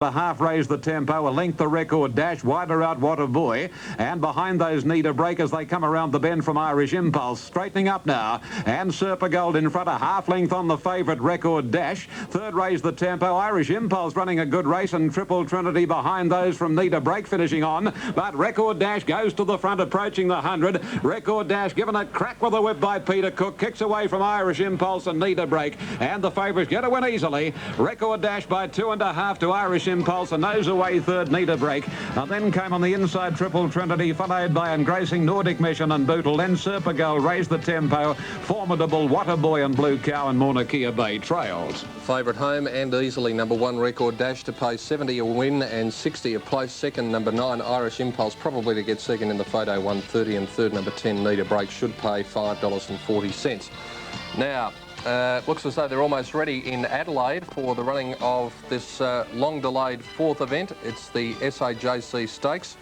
A half raised the tempo, a length the record dash, wider out What a Boy, and behind those Need a Break as they come around the bend from Irish Impulse, straightening up now, and Serpa Gold in front, a half length on the favourite Record Dash. Third raised the tempo, Irish Impulse running a good race, and Triple Trinity behind those from Need a Break finishing on, but Record Dash goes to the front approaching the 100. Record Dash given a crack with a whip by Peter Cook, kicks away from Irish Impulse and Need a Break, and the favourites get a win easily. Record Dash by 2.5 to Irish Impulse, and nose away third Need a Break. And then came on the inside Triple Trinity, followed by Engracing Nordic Mission and Bootle. Then Serpa Gold raised the tempo. Formidable What a Boy and Blue Cow and Mauna Kea Bay trails. Favourite home and easily number 1 Record Dash to pay 70 a win and 60 a place. Second number 9 Irish Impulse probably to get second in the photo 130, and third number 10 Need a Break should pay $5.40. Now, looks as though they're almost ready in Adelaide for the running of this long-delayed fourth event. It's the SAJC Stakes,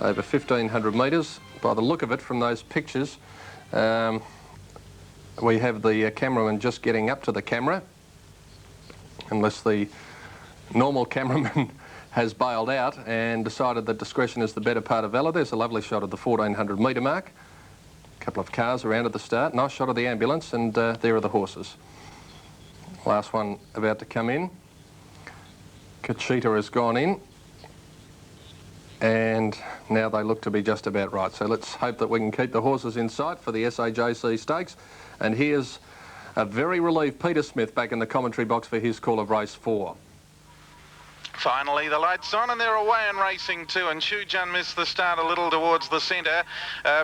over 1,500 metres. By the look of it from those pictures, we have the cameraman just getting up to the camera, unless the normal cameraman has bailed out and decided that discretion is the better part of valour. There's a lovely shot of the 1,400 metre mark. Couple of cars around at the start, nice shot of the ambulance, and there are the horses. Last one about to come in. Kachita has gone in, and now they look to be just about right. So let's hope that we can keep the horses in sight for the SAJC Stakes. And here's a very relieved Peter Smith back in the commentary box for his call of race 4. Finally, the lights on and they're away and racing too, and Shujan missed the start a little towards the centre.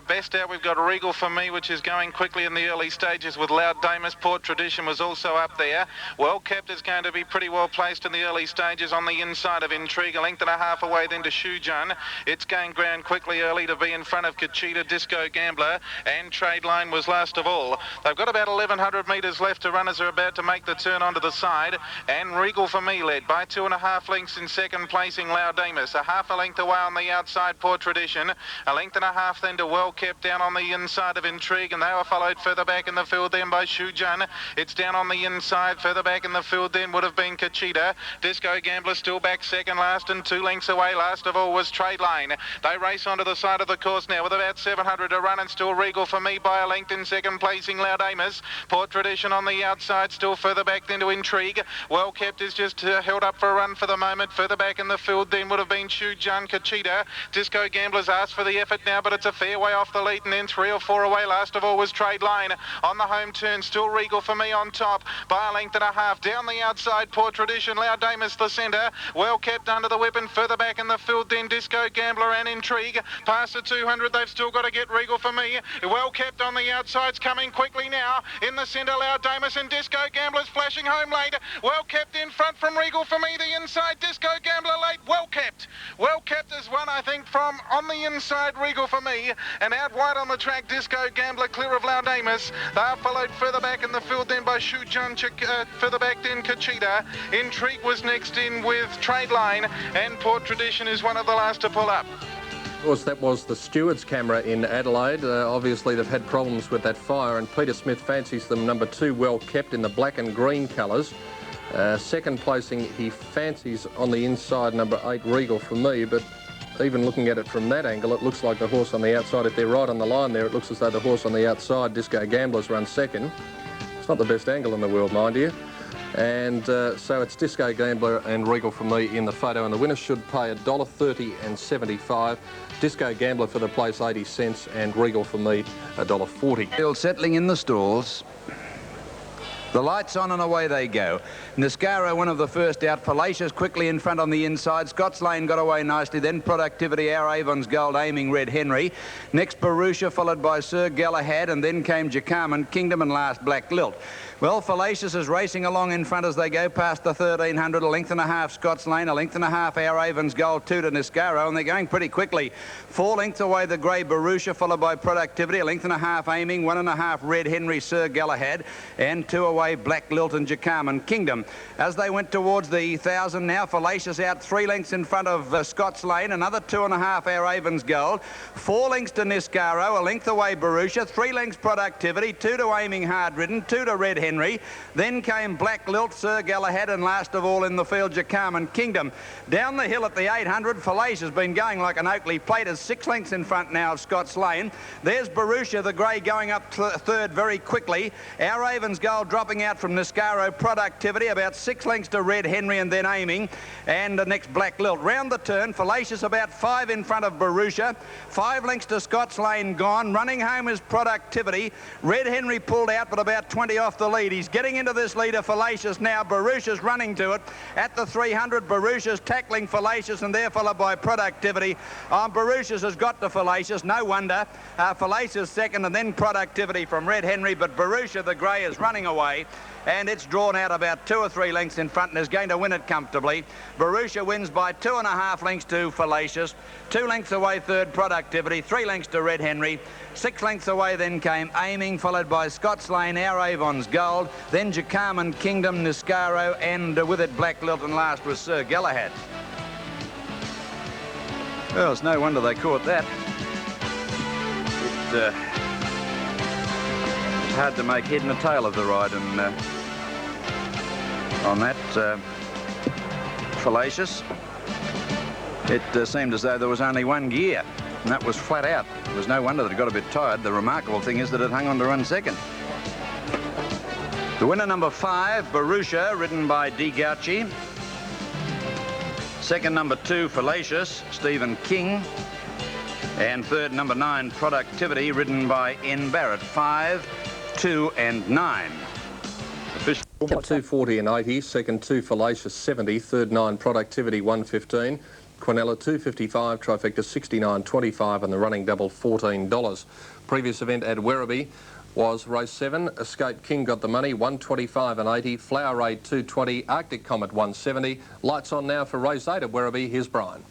Best out, we've got Regal for Me, which is going quickly in the early stages with Loud Damus. Port Tradition was also up there. Well Kept is going to be pretty well placed in the early stages on the inside of Intrigue. A length and a half away then to Shujan. It's gained ground quickly early to be in front of Kachita, Disco Gambler, and Trade Line was last of all. They've got about 1,100 metres left to run as they're about to make the turn onto the side, and Regal for Me led by 2.5 lengths in second, placing Loud Damus. A half a length away on the outside, Port Tradition. A length and a half then to Well Kept down on the inside of Intrigue, and they were followed further back in the field then by Shujan. It's down on the inside, further back in the field then would have been Kachita. Disco Gambler still back second last, and 2 lengths away last of all was Trade Line. They race onto the side of the course now with about 700 to run, and still Regal for Me by a length in second, placing Loud Damus. Port Tradition on the outside, still further back then to Intrigue. Well Kept is just held up for a run for the moment. Further back in the field then would have been Shujan, Kachita. Disco Gamblers asked for the effort now, but it's a fair way off the lead, and then 3 or 4 away last of all was Trade Line. On the home turn, still Regal for Me on top by a length and a half. Down the outside, Port Tradition, Loud Damus the centre. Well Kept under the whip, and further back in the field then Disco Gambler and Intrigue. Past the 200, they've still got to get Regal for Me. Well Kept on the outside's coming quickly now. In the centre, Loud Damus and Disco Gamblers flashing home late. Well Kept in front from Regal for Me. The inside, Disco Gambler late. Well Kept. Well Kept is one, I think, from on the inside, Regal for Me, and out wide on the track, Disco Gambler clear of Loud Damus. They are followed further back in the field then by Shujan, further back then Kachita. Intrigue was next in with Trade Line, and Port Tradition is one of the last to pull up. Of course, that was the stewards' camera in Adelaide. Obviously, they've had problems with that fire, and Peter Smith fancies them number 2 Well Kept in the black and green colours. Second placing, he fancies on the inside number 8 Regal for Me, but even looking at it from that angle, it looks like the horse on the outside, if they're right on the line there, it looks as though the horse on the outside, Disco Gamblers, runs second. It's not the best angle in the world, mind you. And so it's Disco Gambler and Regal for Me in the photo, and the winner should pay $1.30 and 75. Disco Gambler for the place 80 cents, and Regal for Me $1.40. Still settling in the stalls. The lights on and away they go. Niscaro, one of the first out. Fallacious quickly in front on the inside. Scott's Lane got away nicely. Then Productivity, Our Avon's Gold, Aiming Red Henry. Next Barusha, followed by Sir Galahad, and then came Jacarman, Kingdom, and last Black Lilt. Well, Fallacious is racing along in front as they go past the 1,300. A length and a half Scott's Lane, a length and a half Our Avon's Gold, 2 to Niscaro, and they're going pretty quickly. 4 lengths away the grey Barusha, followed by Productivity. A length and a half Aiming, 1.5 Red Henry, Sir Galahad, and 2 away away Black Lilt and Jacarman Kingdom. As they went towards the 1,000 now, Fallacious out 3 lengths in front of Scots Lane, another 2.5 Our Avon's Gold, 4 lengths to Niscaro, a length away Barusha, 3 lengths Productivity, 2 to Aiming Hard Ridden, 2 to Red Henry, then came Black Lilt, Sir Galahad, and last of all in the field Jacarman Kingdom. Down the hill at the 800, Fallacious has been going like an Oakley plate, is 6 lengths in front now of Scots Lane. There's Barusha the grey going up third very quickly. Our Avon's Gold dropping out from Niscaro, Productivity about 6 lengths to Red Henry and then Aiming, and the next Black Lilt. Round the turn, Fallacious about 5 in front of Barusha, 5 lengths to Scots Lane gone. Running home is Productivity. Red Henry pulled out but about 20 off the lead. He's getting into this leader, Fallacious now. Barusha's running to it at the 300. Barusha's tackling Fallacious and they're followed by Productivity. Barusha's has got to Fallacious, no wonder. Fallacious second and then Productivity from Red Henry, but Barusha the grey is running away and it's drawn out about 2 or 3 lengths in front and is going to win it comfortably. Barusha wins by 2.5 lengths to Fallacious, 2 lengths away third Productivity, 3 lengths to Red Henry, 6 lengths away then came Aiming, followed by Scots Lane, Our Avon's Gold, then Jacarman Kingdom, Niscaro, and with it Black Lilt, and last was Sir Galahad. Well, it's no wonder they caught that. It's hard to make head and a tail of the ride, and on that Fallacious, it seemed as though there was only one gear, and that was flat out. It was no wonder that it got a bit tired. The remarkable thing is that it hung on to run second. The winner, number 5, Barusha, ridden by D. Gauci. Second, number 2, Fallacious, Stephen King. And third, number 9, Productivity, ridden by N. Barrett. 5, 2 and 9. 240 and 80, second 2 Fallacious 70, third 9 Productivity 115, Quinella 255, trifecta 69.25 and the running double $14. Previous event at Werribee was race 7, Escape King got the money 125 and 80, Flower Raid 220, Arctic Comet 170. Lights on now for race 8 at Werribee. Here's Brian.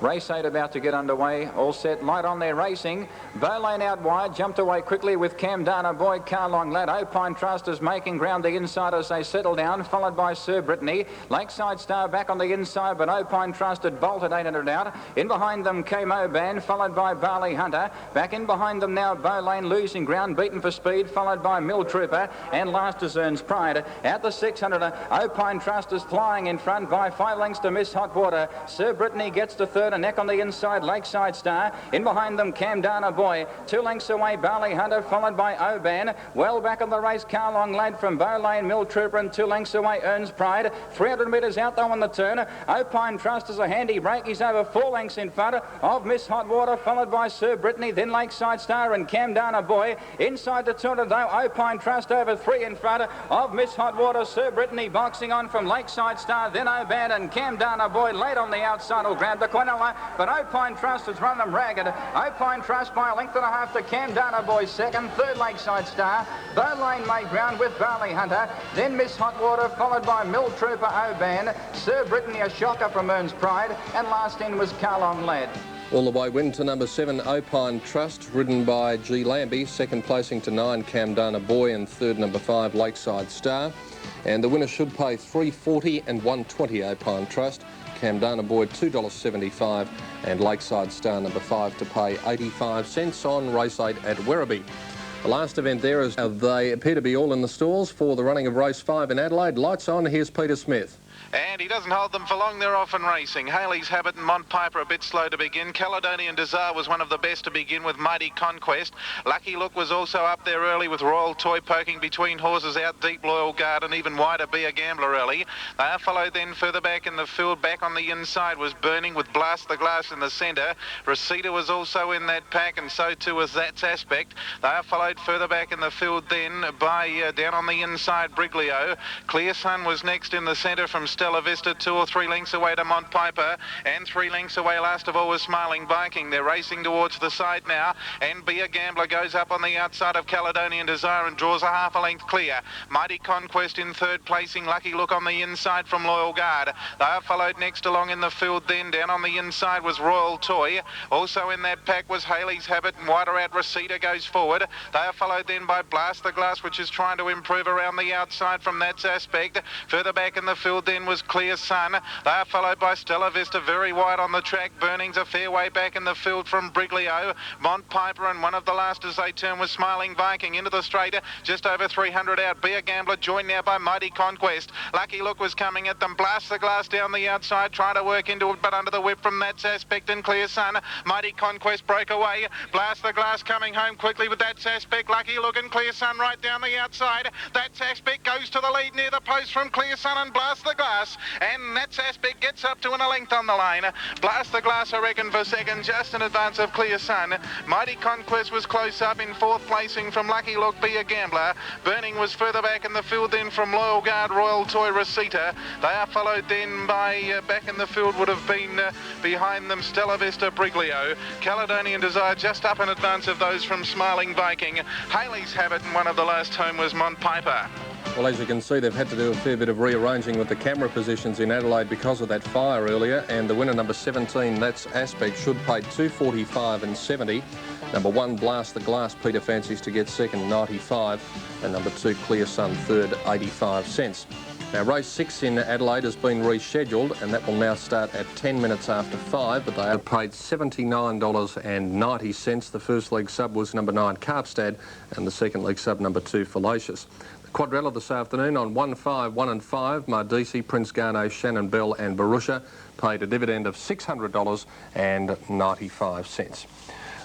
Race 8 about to get underway, all set, light on there racing. Bowlane out wide, jumped away quickly with Camdana Boy, Carlong Lad. Opine Trust is making ground the inside as they settle down, followed by Sir Brittany. Lakeside Star back on the inside, but Opine Trust had bolted 800 out. In behind them came Oban, followed by Barley Hunter. Back in behind them now, Bowlane losing ground, beaten for speed, followed by Mill Trooper, and last is Earns Pride. At the 600, Opine Trust is flying in front by 5 lengths to Miss Hotwater. Sir Brittany gets to third, a neck on the inside, Lakeside Star. In behind them, Camdana Boy. 2 lengths away, Barley Hunter, followed by Oban. Well back on the race, Carlong Lad from Bowlane, Mill Trooper, and 2 lengths away, Earns Pride. 300 metres out though on the turn. Opine Trust is a handy break. He's over 4 lengths in front of Miss Hotwater, followed by Sir Brittany, then Lakeside Star and Camdana Boy. Inside the 200 though, Opine Trust over 3 in front of Miss Hotwater. Sir Brittany boxing on from Lakeside Star, then Oban and Camdana Boy late on the outside will grab the Quinella. But Opine Trust has run them ragged. Opine Trust by a length and a half to Camdana Boy second, third Lakeside Star. Bowlane made ground with Barley Hunter, then Miss Hotwater, followed by Mill Trooper Oban, Sir Brittany a shocker from Earns Pride, and last in was Carlong Lad. All the way win to number 7 Opine Trust, ridden by G. Lambie, second placing to 9 Camdana Boy, and third number 5 Lakeside Star. And the winner should pay $3.40 and $1.20 Opine Trust. Camdana Boy $2.75 and Lakeside Star number 5 to pay 85 cents on race 8 at Werribee. The last event there is they appear to be all in the stalls for the running of race 5 in Adelaide. Lights on, here's Peter Smith. And he doesn't hold them for long, they're off and racing. Haley's Habit and Mont Piper a bit slow to begin. Caledonian Desire was one of the best to begin with Mighty Conquest. Lucky Look was also up there early with Royal Toy poking between horses out deep, Loyal Guard and even wider Be a Gambler early. They are followed then further back in the field. Back on the inside was Burning with Blast the Glass in the centre. Receiver was also in that pack and so too was That's Aspect. They are followed further back in the field then by down on the inside Briglio. Clear Sun was next in the centre from Stella Vista, 2 or 3 lengths away to Mont Piper, and 3 lengths away last of all was Smiling Viking. They're racing towards the side now, and Be a Gambler goes up on the outside of Caledonian Desire and draws a half a length clear. Mighty Conquest in third placing, Lucky Look on the inside from Loyal Guard. They are followed next along in the field then. Down on the inside was Royal Toy. Also in that pack was Haley's Habit, and wider out Receiver goes forward. They are followed then by Blast the Glass, which is trying to improve around the outside from that aspect. Further back in the field then was Clear Sun. They are followed by Stella Vista, very wide on the track. Burning's a fair way back in the field from Briglio. Mont Piper, and one of the last as they turn was Smiling Viking into the straight, just over 300 out. Be a Gambler joined now by Mighty Conquest. Lucky Look was coming at them. Blast the Glass down the outside, trying to work into it, but under the whip from that aspect and Clear Sun. Mighty Conquest broke away. Blast the Glass coming home quickly with that aspect. Lucky Look and Clear Sun right down the outside. That aspect goes to the lead near the post from Clear Sun and Blast the Glass, and that aspect gets up to a length on the line. Blast the Glass, I reckon, for second, just in advance of Clear Sun. Mighty Conquest was close up in fourth placing from Lucky Look, Be a Gambler. Burning was further back in the field then from Loyal Guard, Royal Toy, Receiver. They are followed then by, back in the field would have been behind them, Stella Vista, Briglio. Caledonian Desire just up in advance of those from Smiling Viking. Haley's Habit, and one of the last home was Mont Piper. Well, as you can see, they've had to do a fair bit of rearranging with the camera positions in Adelaide because of that fire earlier, and the winner, number 17, that's Aspect, should pay $2.45 and 70. Number 1, Blast the Glass, Peter fancies to get second, 95, and number 2, Clear Sun, third, 85 cents. Now, race 6 in Adelaide has been rescheduled, and that will now start at 10 minutes after 5, but they have paid $79.90. The first leg sub was number 9, Carpstad, and the second leg sub, number 2, Fallacious. The quadrella this afternoon on 1, 5, 1 and 5, Mardisi, Prince Garno, Shannon Bell and Barusha paid a dividend of $600.95.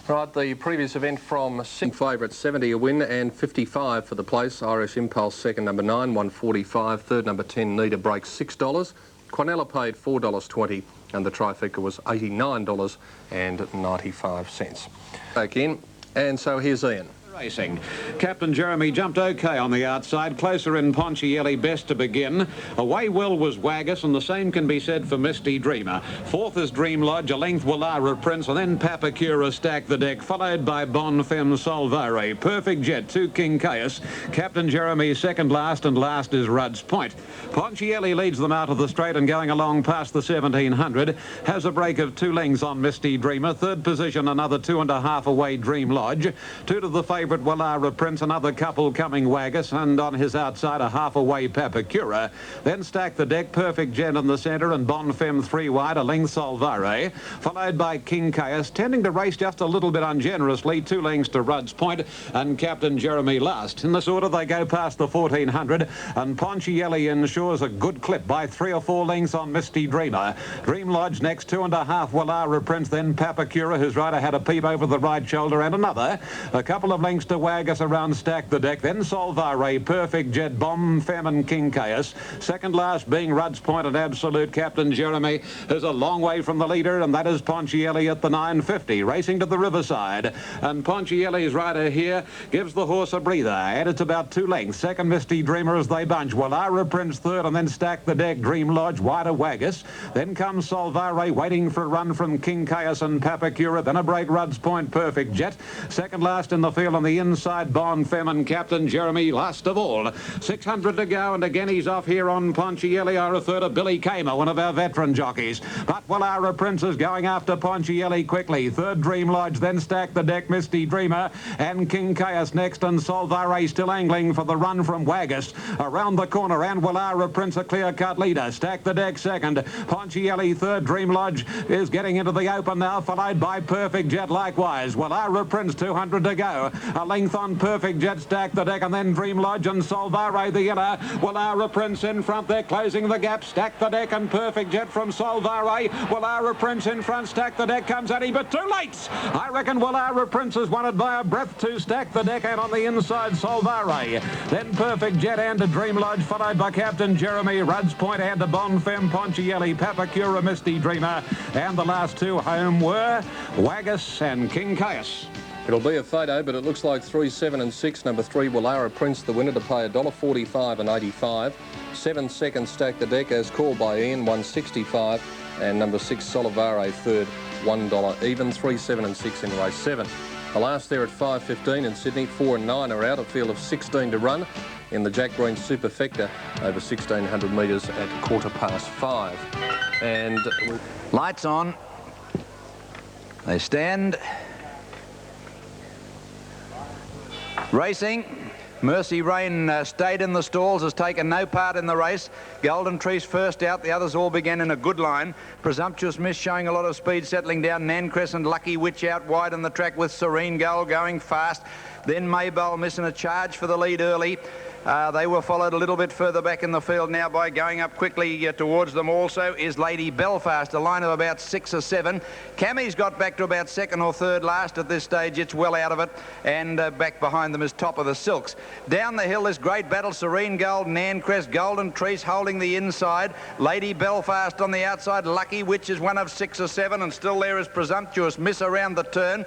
Right, the previous event from favourite 70 a win and 55 for the place. Irish Impulse second, number 9, 145. Third, number 10, Need a Break, $6. Quinella paid $4.20 and the trifecta was $89.95. Back in, and so here's Ian. Racing. Captain Jeremy jumped okay on the outside, closer in Ponchielli best to begin. Away Will was Waggus, and the same can be said for Misty Dreamer. Fourth is Dream Lodge, a length Wallara Prince, and then Papakura stacked the deck, followed by Bon Femme Solvare. Perfect Jet, 2 King Caius. Captain Jeremy second last, and last is Rudd's Point. Ponchielli leads them out of the straight and going along past the 1700. Has a break of 2 lengths on Misty Dreamer. Third position, another 2.5 away Dream Lodge. 2 to the favourite Wallara Prince, another couple coming Waggus, and on his outside a half away Papakura. Then stack the deck, Perfect Jet in the centre and Bon Femme 3 wide, a length Solvare, followed by King Caius, tending to race just a little bit ungenerously, 2 lengths to Rudd's Point and Captain Jeremy last. In this order they go past the 1400, and Ponchielli ensures a good clip by 3 or 4 lengths on Misty Dreamer. Dream Lodge next, 2.5 Wallara Prince, then Papakura, whose rider had a peep over the right shoulder, and another. A couple of lengths to Waggus around stack the deck, then Solvare, Perfect Jet, Bon Femme and King Caius. Second last being Rudd's Point and Absolute. Captain Jeremy is a long way from the leader, and that is Ponchielli at the 950, racing to the riverside. And Ponchielli's rider here gives the horse a breather, and it's about 2 lengths. Second, Misty Dreamer as they bunch. Wallara Prince third, and then stack the deck, Dream Lodge, wider Waggus. Then comes Solvare, waiting for a run from King Caius and Papakura. Then a break, Rudd's Point, Perfect Jet. Second last in the field on the inside, Bon Femme and Captain Jeremy last of all. 600 to go, and again he's off here on Ponchielli. I refer to Billy Kamer, one of our veteran jockeys. But Wallara Prince is going after Ponchielli quickly. Third, Dream Lodge, then stack the deck, Misty Dreamer and King Caius next, and Solvare still angling for the run from Waggus. Around the corner, and Wallara Prince a clear-cut leader. Stack the deck second. Ponchielli third. Dream Lodge is getting into the open now, followed by Perfect Jet likewise. Wallara Prince, 200 to go. A length on Perfect Jet, stack the deck, and then Dream Lodge and Solvare the inner. Wallara Prince in front, they're closing the gap. Stack the deck and Perfect Jet from Solvare. Wallara Prince in front, stack the deck, comes at him, but too late. I reckon Wallara Prince is wanted by a breath to stack the deck, and on the inside Solvare. Then Perfect Jet and a Dream Lodge, followed by Captain Jeremy, Rudd's Point and a Bon Femme, Ponchielli, Papakura, Misty Dreamer, and the last 2 home were Waggus and King Caius. It'll be a photo, but it looks like 3, 7 and 6. Number 3, Wallara Prince, the winner, to pay $1.45 and 85. 7 seconds Stack the Deck, as called by Ian, $1.65, and number 6 Solivare third, $1 even, 3, 7 and 6 in race 7. The last there at 5.15 in Sydney. 4 and 9 are out, a field of 16 to run in the Jack Green Superfecta over 1,600 metres at 5:15. And Lights on. They stand. Racing. Mercy Rain stayed in the stalls, has taken no part in the race. Golden Trees first out, the others all began in a good line. Presumptuous Miss showing a lot of speed, settling down. Nan Crescent, Lucky Witch out wide on the track with Serene Gull going fast. Then Maybell missing a charge for the lead early. They were followed a little bit further back in the field now by going up quickly towards them also is Lady Belfast, a line of about 6 or 7. Cammy's got back to about second or third last at this stage. It's well out of it, and back behind them is Top of the Silks. Down the hill, this great battle, Serene Gold, Nan Crest, Golden Trees holding the inside. Lady Belfast on the outside. Lucky Witch is one of 6 or 7, and still there is Presumptuous Miss around the turn.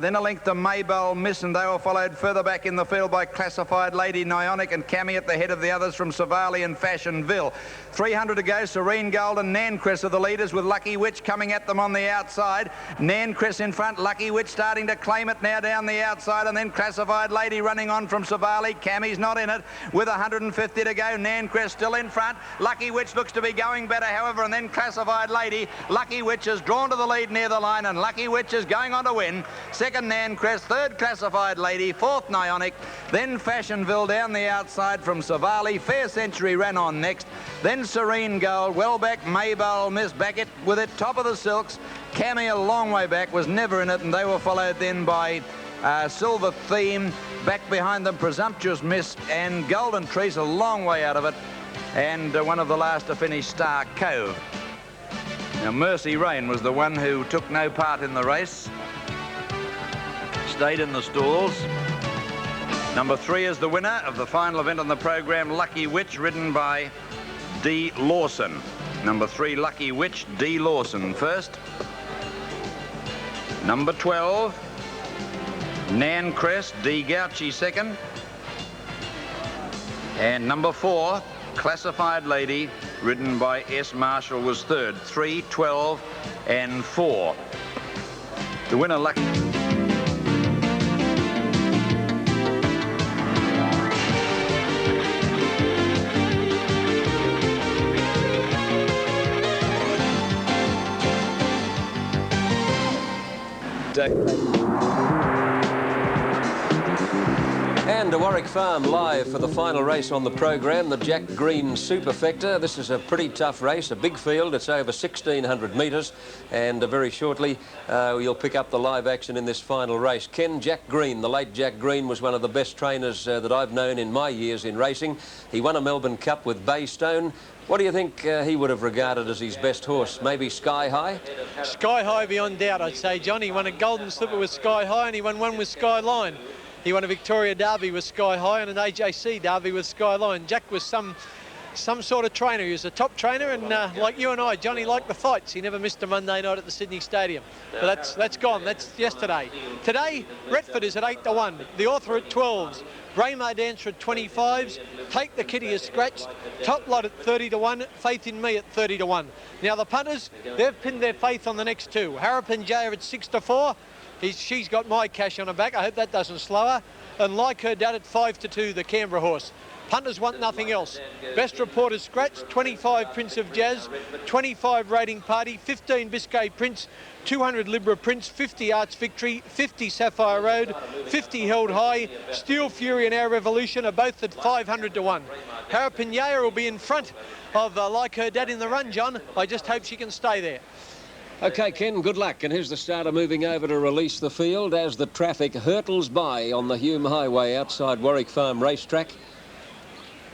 Then a length to Maybell Miss, and they were followed further back in the field by Classified Lady Nionic and Cammy at the head of the others from Savali and Fashionville. 300 to go. Serene Gold and Nancrest are the leaders, with Lucky Witch coming at them on the outside. Nancrest in front, Lucky Witch starting to claim it now down the outside, and then Classified Lady running on from Savali. Cammy's not in it with 150 to go. Nancrest still in front. Lucky Witch looks to be going better, however, and then Classified Lady. Lucky Witch is drawn to the lead near the line, and Lucky Witch is going on to win. Second Nancrest, third Classified Lady, fourth Nionic, then Fashionville down the outside from Savali. Fair Century ran on next, then Serene Gold, well back Maybell Miss back it with it, Top of the Silks. Cammy a long way back, was never in it, and they were followed then by Silver Theme, back behind them Presumptuous Miss, and Golden Trees a long way out of it, and one of the last to finish, Star Cove. Now Mercy Rain was the one who took no part in the race, stayed in the stalls. Number 3 is the winner of the final event on the program, Lucky Witch, ridden by D. Lawson. Number 3, Lucky Witch, D. Lawson first. Number 12, Nancrest, D. Gauchi second. And number 4, Classified Lady, ridden by S. Marshall, was third. 3, 12 and 4. The winner, Lucky. And to Warwick Farm live for the final race on the program, the Jack Green Superfecta. This is a pretty tough race, a big field. It's over 1,600 metres, and very shortly you'll pick up the live action in this final race. Ken Jack Green, the late Jack Green, was one of the best trainers that I've known in my years in racing. He won a Melbourne Cup with Baystone. What do you think he would have regarded as his best horse? Maybe Sky High? Sky High beyond doubt, I'd say, John. He won a Golden Slipper with Sky High, and he won one with Skyline. He won a Victoria Derby with Sky High and an AJC Derby with Skyline. Jack was some sort of trainer. He was a top trainer, and like you and I, Johnny liked the fights. He never missed a Monday night at the Sydney Stadium. But that's gone. That's yesterday. Today, Retford is at 8 to 1. The Author at 12s. Braemar Dancer at 25s. Take the Kitty is scratched. Top Lot at 30 to 1. Faith in Me at 30 to 1. Now the punters, they've pinned their faith on the next two. Harrapin Jay at 6 to 4. She's got my cash on her back. I hope that doesn't slow her. And Like Her Dad at 5 to 2, the Canberra horse. Punters want nothing else. Best Reporters scratch, 25 Prince of Jazz, 25 Rating Party, 15 Biscay Prince, 200 Libra Prince, 50 Arts Victory, 50 Sapphire Road, 50 Held High, Steel Fury and Our Revolution are both at 500 to 1. Harrapin Jay will be in front of Like Her Dad in the run, John. I just hope she can stay there. OK, Ken, good luck. And here's the starter moving over to release the field as the traffic hurtles by on the Hume Highway outside Warwick Farm Racetrack.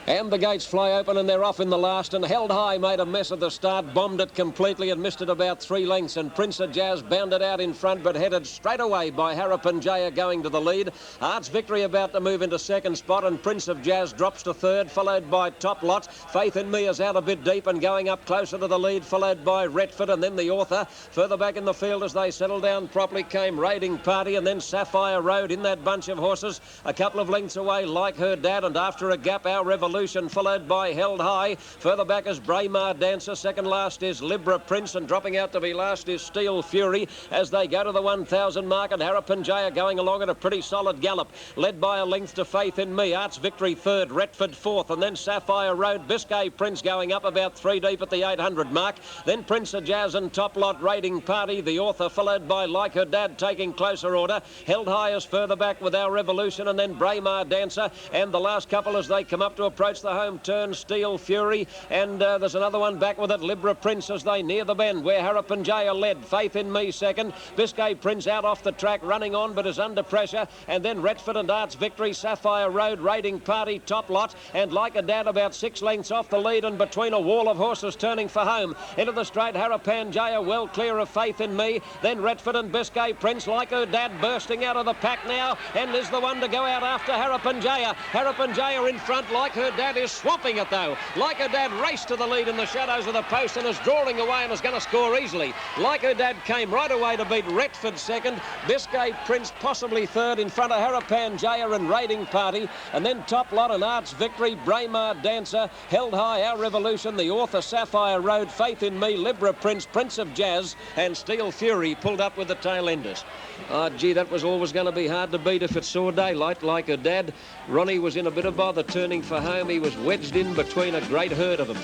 And the gates fly open and they're off in the last, and Held High made a mess at the start, bombed it completely and missed it about 3 lengths, and Prince of Jazz bounded out in front but headed straight away by Harrapin Jaya going to the lead. Arts Victory about to move into second spot, and Prince of Jazz drops to third, followed by Top Lot. Faith in Me is out a bit deep and going up closer to the lead, followed by Retford and then the Author. Further back in the field as they settle down properly came Raiding Party and then Sapphire Road in that bunch of horses. A couple of lengths away, Like Her Dad, and after a gap, Our Revolution Revolution, followed by Held High. Further back is Braemar Dancer. Second last is Libra Prince, and dropping out to be last is Steel Fury as they go to the 1,000 mark, and Harappanjaya going along at a pretty solid gallop, led by a length to Faith in Me. Arts Victory third, Retford fourth, and then Sapphire Road. Biscay Prince going up about 3 deep at the 800 mark. Then Prince of Jazz and Top Lot Raiding Party, the author, followed by Like Her Dad taking closer order. Held High is further back with Our Revolution, and then Braemar Dancer, and the last couple as they come up to approach the home turn, Steel Fury, and there's another one back with it, Libra Prince, as they near the bend where Harappanjaya led. Faith in Me second. Biscay Prince out off the track, running on but is under pressure, and then Retford and Arts Victory, Sapphire Road, Raiding Party, Top Lot, and Like a Dad about 6 lengths off the lead, and between a wall of horses turning for home. Into the straight, Harappanjaya well clear of Faith in Me, then Retford and Biscay Prince. Like Her Dad bursting out of the pack now, and is the one to go out after Harappanjaya. Harappanjaya in front. Like Her Dad is swamping it though. Like Her Dad raced to the lead in the shadows of the post and is drawing away and is going to score easily. Like Her Dad came right away to beat Retford second. Biscay Prince possibly third in front of Harappanjaya and Raiding Party, and then Top Lot and Arts Victory, Braemar Dancer, Held High, Our Revolution, the author, Sapphire Road, Faith in Me, Libra Prince, Prince of Jazz, and Steel Fury pulled up with the tail enders. Oh, gee, that was always going to be hard to beat if it saw daylight. Like Her Dad, Ronnie was in a bit of bother turning for home. He was wedged in between a great herd of them.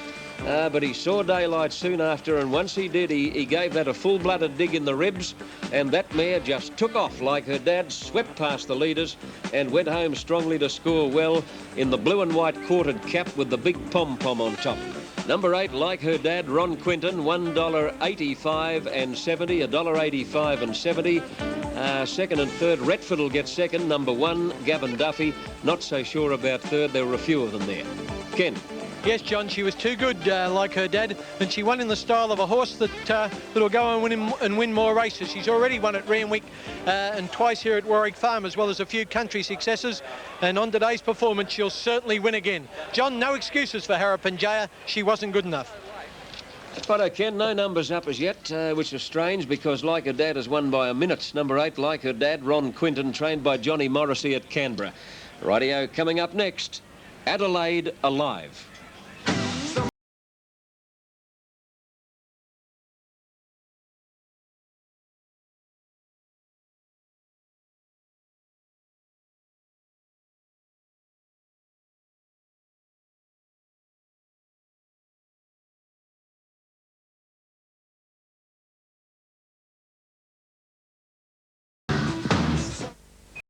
But he saw daylight soon after, and once he did, he gave that a full-blooded dig in the ribs, and that mare just took off. Like Her Dad swept past the leaders and went home strongly to score well in the blue and white quartered cap with the big pom-pom on top. Number 8, Like Her Dad, Ron Quinton, $1.85 and 70, $1.85 and 70. Second and third, Retford will get second. Number 1, Gavin Duffy. Not so sure about third. There were a few of them there. Ken. Yes, John, she was too good, Like Her Dad, and she won in the style of a horse that'll go and win more races. She's already won at Randwick and twice here at Warwick Farm, as well as a few country successes, and on today's performance she'll certainly win again. John, no excuses for Harappanjaya. She wasn't good enough. But Ken, no numbers up as yet, which is strange because Like Her Dad has won by a minute. Number 8, Like Her Dad, Ron Quinton, trained by Johnny Morrissey at Canberra. Rightio, coming up next, Adelaide Alive.